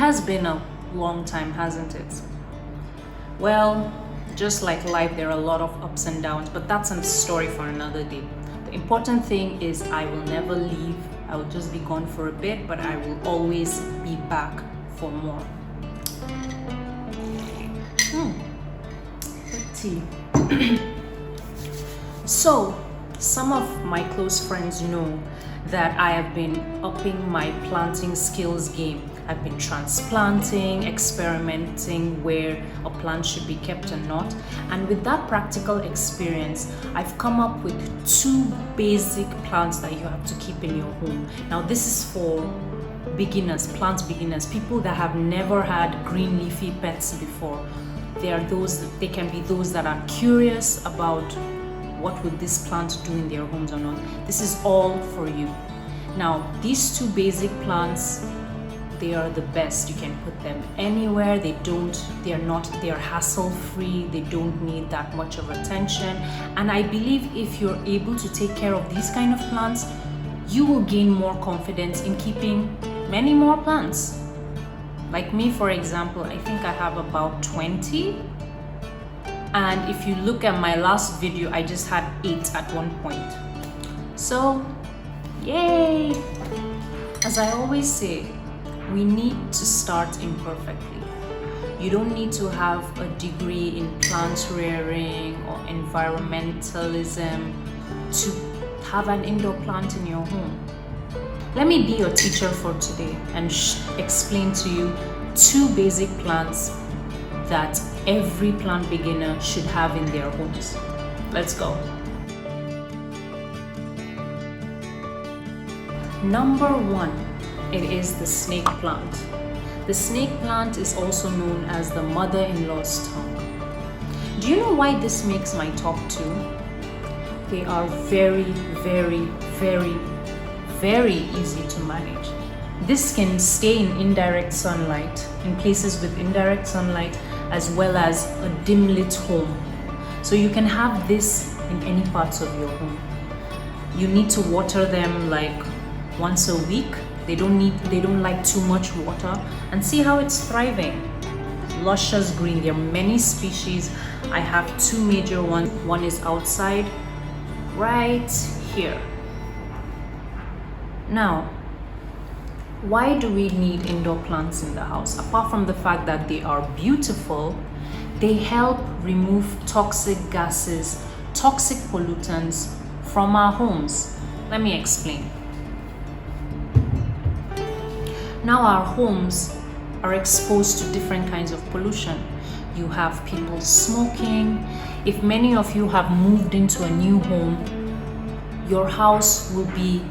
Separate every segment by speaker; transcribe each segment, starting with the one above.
Speaker 1: has been a long time, hasn't it? Well, just like life, there are a lot of ups and downs, but that's a story for another day. The important thing is I will never leave. I will just be gone for a bit, but I will always be back for more. Tea. So, some of my close friends know that I have been upping my planting skills game. I've been transplanting, experimenting where a plant should be kept or not. And with that practical experience, I've come up with 2 basic plants that you have to keep in your home. Now, this is for beginners, plant beginners, people that have never had green leafy pets before. They can be those that are curious about what would this plant do in their homes or not. This is all for you. Now, these 2 basic plants, they are the best. You can put them anywhere. They are hassle-free. They don't need that much of attention. And I believe if you're able to take care of these kind of plants, you will gain more confidence in keeping many more plants. Like me, for example, I think I have about 20. And if you look at my last video, I just had 8 at one point. So, yay! As I always say, we need to start imperfectly. You don't need to have a degree in plant rearing or environmentalism to have an indoor plant in your home. Let me be your teacher for today and explain to you 2 basic plants that every plant beginner should have in their homes. Let's go. Number 1, it is the snake plant. The snake plant is also known as the mother-in-law's tongue. Do you know why this makes my top 2? They are very, very, very, very easy to manage. This can stay in indirect sunlight, in places with indirect sunlight, as well as a dim lit home. So you can have this in any parts of your home. You need to water them like once a week. They don't like too much water, and see how it's thriving. Luscious green. There are many species. I have 2 major ones. One is outside, right here. Now, why do we need indoor plants in the house? Apart from the fact that they are beautiful, they help remove toxic gases, toxic pollutants from our homes. Let me explain. Now our homes are exposed to different kinds of pollution. You have people smoking. If many of you have moved into a new home, your house will be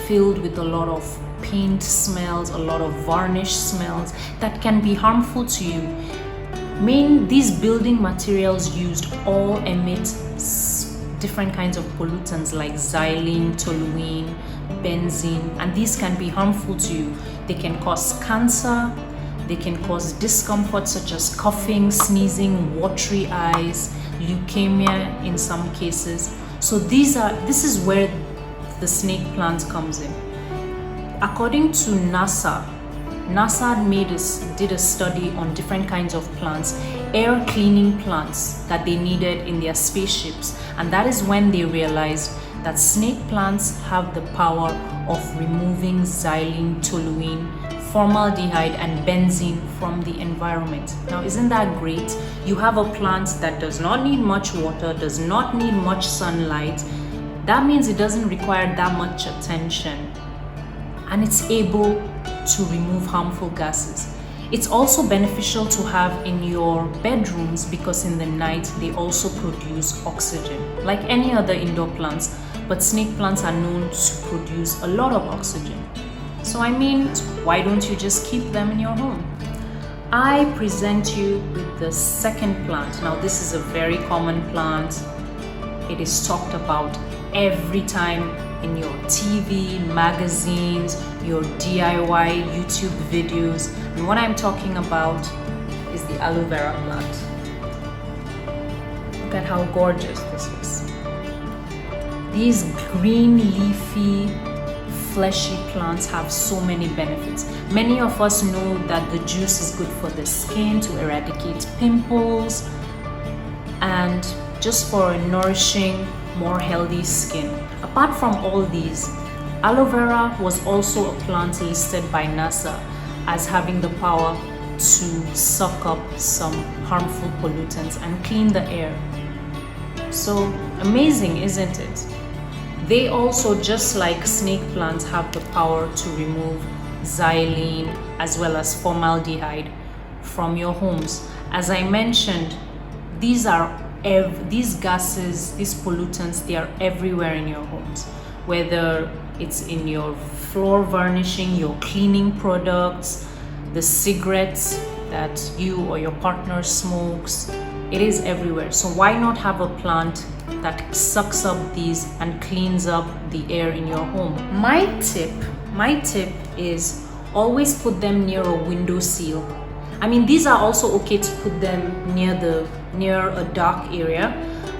Speaker 1: filled with a lot of paint smells, a lot of varnish smells that can be harmful to you. These building materials used all emit different kinds of pollutants like xylene, toluene, benzene, and these can be harmful to you. They can cause cancer, they can cause discomfort such as coughing, sneezing, watery eyes, leukemia in some cases. So this is where the snake plant comes in. According to NASA did a study on different kinds of plants, air cleaning plants that they needed in their spaceships, and that is when they realized that snake plants have the power of removing xylene, toluene, formaldehyde, and benzene from the environment. Now, isn't that great? You have a plant that does not need much water, does not need much sunlight. That means it doesn't require that much attention, and it's able to remove harmful gases. It's also beneficial to have in your bedrooms because in the night they also produce oxygen, like any other indoor plants, but snake plants are known to produce a lot of oxygen. So why don't you just keep them in your home? I present you with the second plant. Now, this is a very common plant. It is talked about every time in your TV, magazines, your DIY YouTube videos. And what I'm talking about is the aloe vera plant. Look at how gorgeous this is. These green leafy fleshy plants have so many benefits. Many of us know that the juice is good for the skin to eradicate pimples and just for a nourishing, more healthy skin. Apart from all these, aloe vera was also a plant listed by NASA as having the power to suck up some harmful pollutants and clean the air. So amazing, isn't it? They also, just like snake plants, have the power to remove xylene as well as formaldehyde from your homes. As I mentioned, these gases, these pollutants, they are everywhere in your homes, whether it's in your floor varnishing, your cleaning products, the cigarettes that you or your partner smokes. It is everywhere. So why not have a plant that sucks up these and cleans up the air in your home? My tip is always put them near a window sill. I mean, these are also okay to put them near a dark area,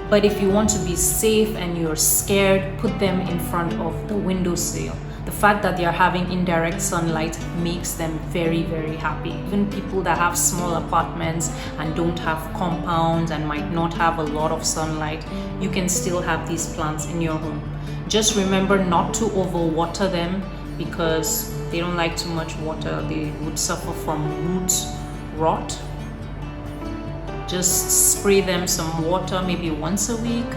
Speaker 1: but if you want to be safe and you're scared, put them in front of the windowsill. The fact that they are having indirect sunlight makes them very, very happy. Even people that have small apartments and don't have compounds and might not have a lot of sunlight, you can still have these plants in your home. Just remember not to overwater them because they don't like too much water. They would suffer from root rot. Just spray them some water maybe once a week,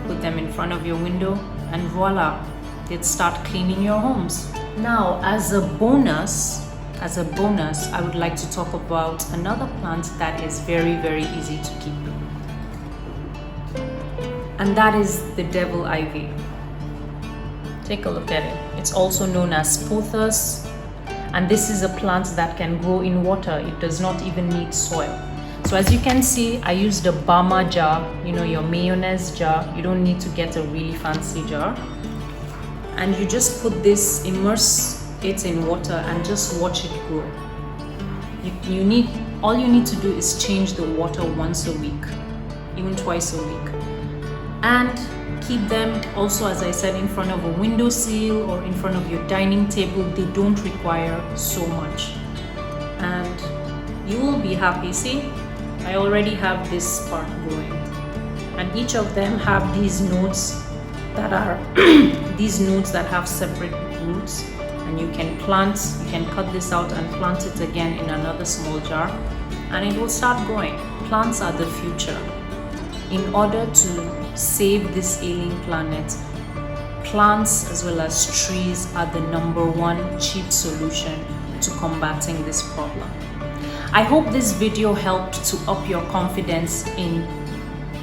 Speaker 1: put them in front of your window, and voila, they'd start cleaning your homes. Now, as a bonus, I would like to talk about another plant that is very, very easy to keep. And that is the devil ivy. Take a look at it. It's also known as pothos. And this is a plant that can grow in water. It does not even need soil. So as you can see, I used a Bama jar, your mayonnaise jar. You don't need to get a really fancy jar. And you just put this, immerse it in water and just watch it grow. All you need to do is change the water once a week, even twice a week. And keep them also, as I said, in front of a windowsill or in front of your dining table. They don't require so much. And you will be happy. See, I already have this part growing. And each of them have these nodes that are that have separate roots, and you can cut this out and plant it again in another small jar, and it will start growing. Plants are the future. In order to save this ailing planet, plants as well as trees are the #1 cheap solution to combating this problem. I hope this video helped to up your confidence in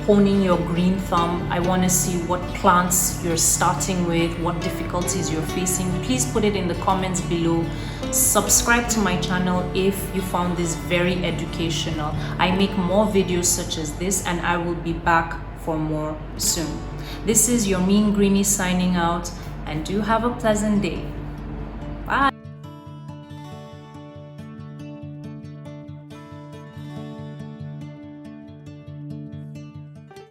Speaker 1: honing your green thumb. I want to see what plants you're starting with, what difficulties you're facing. Please put it in the comments below. Subscribe to my channel if you found this very educational. I make more videos such as this, and I will be back for more soon. This is your mean Greenie signing out, and do have a pleasant day.